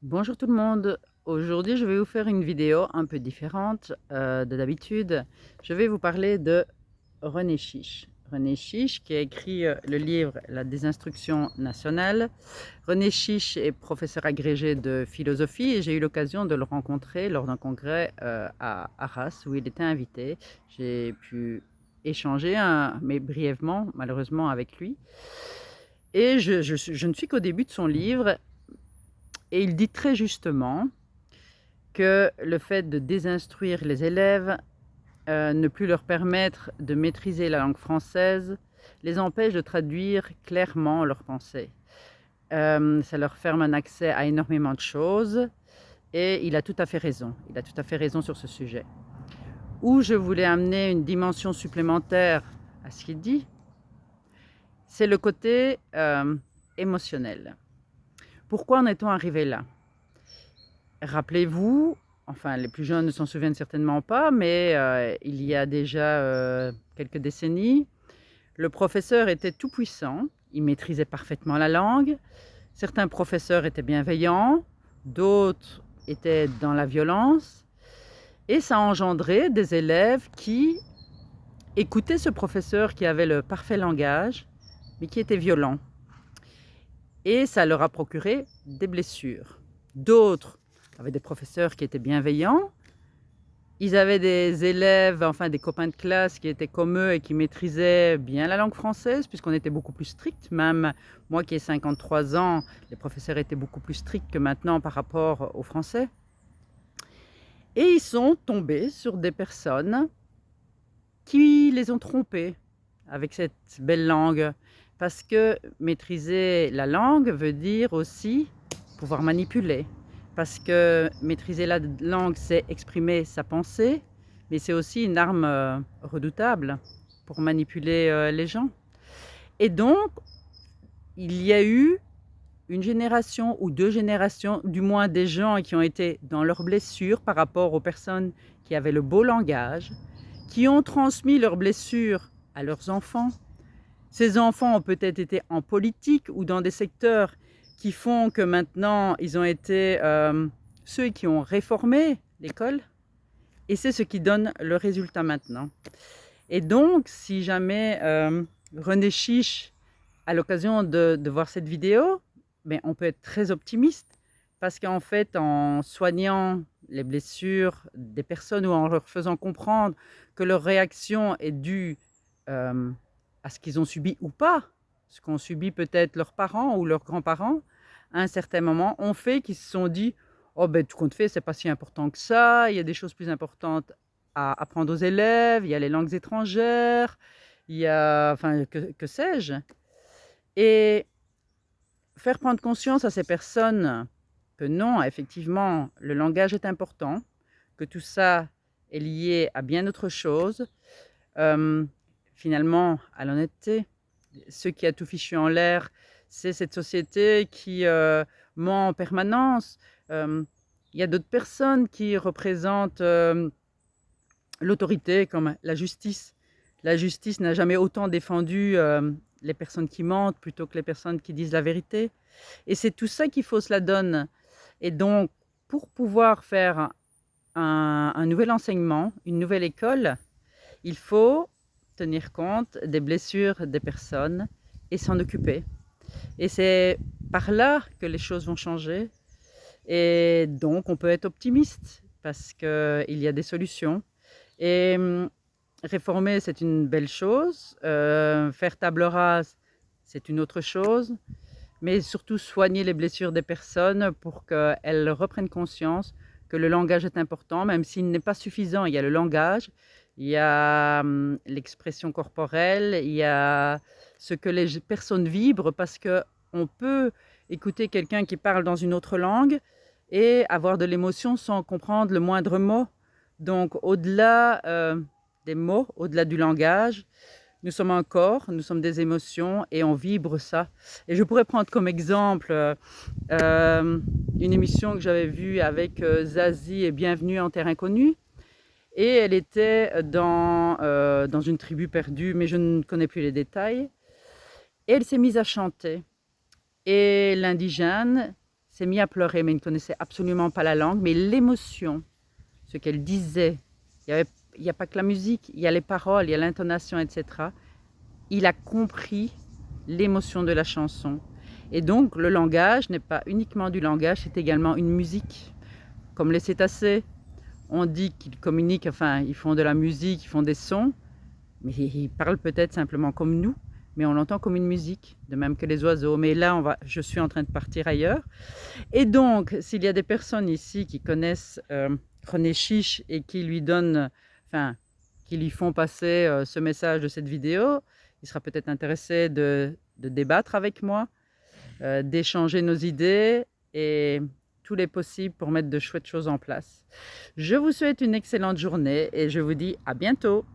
Bonjour tout le monde. Aujourd'hui, je vais vous faire une vidéo un peu différente de d'habitude. Je vais vous parler de René Chiche. René Chiche qui a écrit le livre La désinstruction nationale. René Chiche est professeur agrégé de philosophie et j'ai eu l'occasion de le rencontrer lors d'un congrès à Arras où il était invité. J'ai pu échanger, mais brièvement, malheureusement, avec lui. Et je ne suis qu'au début de son livre et il dit très justement que le fait de désinstruire les élèves, ne plus leur permettre de maîtriser la langue française, les empêche de traduire clairement leurs pensées. Ça leur ferme un accès à énormément de choses et il a tout à fait raison. Il a tout à fait raison sur ce sujet. Où je voulais amener une dimension supplémentaire à ce qu'il dit, c'est le côté émotionnel. Pourquoi en est-on arrivé là? Rappelez-vous, enfin les plus jeunes ne s'en souviennent certainement pas, mais il y a déjà quelques décennies, le professeur était tout puissant, il maîtrisait parfaitement la langue, certains professeurs étaient bienveillants, d'autres étaient dans la violence, et ça engendrait des élèves qui écoutaient ce professeur qui avait le parfait langage, mais qui était violent. Et ça leur a procuré des blessures. D'autres avaient des professeurs qui étaient bienveillants. Ils avaient des élèves, enfin des copains de classe qui étaient comme eux et qui maîtrisaient bien la langue française, puisqu'on était beaucoup plus strict. Même moi qui ai 53 ans, les professeurs étaient beaucoup plus stricts que maintenant par rapport aux Français. Et ils sont tombés sur des personnes qui les ont trompés avec cette belle langue. Parce que maîtriser la langue veut dire aussi pouvoir manipuler. Parce que maîtriser la langue, c'est exprimer sa pensée, mais c'est aussi une arme redoutable pour manipuler les gens. Et donc, il y a eu une génération ou deux générations, du moins des gens qui ont été dans leurs blessures par rapport aux personnes qui avaient le beau langage, qui ont transmis leurs blessures à leurs enfants. Ces enfants ont peut-être été en politique ou dans des secteurs qui font que maintenant, ils ont été ceux qui ont réformé l'école. Et c'est ce qui donne le résultat maintenant. Et donc, si jamais René Chiche a l'occasion de voir cette vidéo, ben, on peut être très optimiste parce qu'en fait, en soignant les blessures des personnes ou en leur faisant comprendre que leur réaction est due à ce qu'ils ont subi ou pas, ce qu'ont subi peut-être leurs parents ou leurs grands-parents, à un certain moment, ont fait qu'ils se sont dit « Oh ben tout compte fait, c'est pas si important que ça, il y a des choses plus importantes à apprendre aux élèves, il y a les langues étrangères, il y a, enfin, que sais-je ?» Et faire prendre conscience à ces personnes que non, effectivement, le langage est important, que tout ça est lié à bien autre chose, finalement, à l'honnêteté. Ce qui a tout fichu en l'air, c'est cette société qui ment en permanence. Il y a d'autres personnes qui représentent l'autorité, comme la justice. La justice n'a jamais autant défendu les personnes qui mentent plutôt que les personnes qui disent la vérité. Et c'est tout ça qui fausse la donne. Et donc, pour pouvoir faire un nouvel enseignement, une nouvelle école, il faut tenir compte des blessures des personnes et s'en occuper. Et c'est par là que les choses vont changer. Et donc, on peut être optimiste parce qu'il y a des solutions. Et réformer, c'est une belle chose. Faire table rase, c'est une autre chose. Mais surtout soigner les blessures des personnes pour qu'elles reprennent conscience que le langage est important, même s'il n'est pas suffisant. Il y a le langage, il y a l'expression corporelle, il y a ce que les personnes vibrent, parce qu'on peut écouter quelqu'un qui parle dans une autre langue et avoir de l'émotion sans comprendre le moindre mot. Donc au-delà des mots, au-delà du langage, nous sommes un corps, nous sommes des émotions et on vibre ça. Et je pourrais prendre comme exemple une émission que j'avais vue avec Zazie et Bienvenue en Terre Inconnue. Et elle était dans une tribu perdue, mais je ne connais plus les détails. Et elle s'est mise à chanter. Et l'indigène s'est mis à pleurer, mais il ne connaissait absolument pas la langue, mais l'émotion, ce qu'elle disait, il n'y a pas que la musique, il y a les paroles, il y a l'intonation, etc. Il a compris l'émotion de la chanson. Et donc, le langage n'est pas uniquement du langage, c'est également une musique. Comme les cétacés, on dit qu'ils communiquent, enfin, ils font de la musique, ils font des sons, mais ils parlent peut-être simplement comme nous, mais on l'entend comme une musique, de même que les oiseaux. Mais là, je suis en train de partir ailleurs. Et donc, s'il y a des personnes ici qui connaissent René Chiche et qui lui donnent, enfin, qui lui font passer ce message de cette vidéo, il sera peut-être intéressé de débattre avec moi, d'échanger nos idées et tous les possibles pour mettre de chouettes choses en place. Je vous souhaite une excellente journée et je vous dis à bientôt.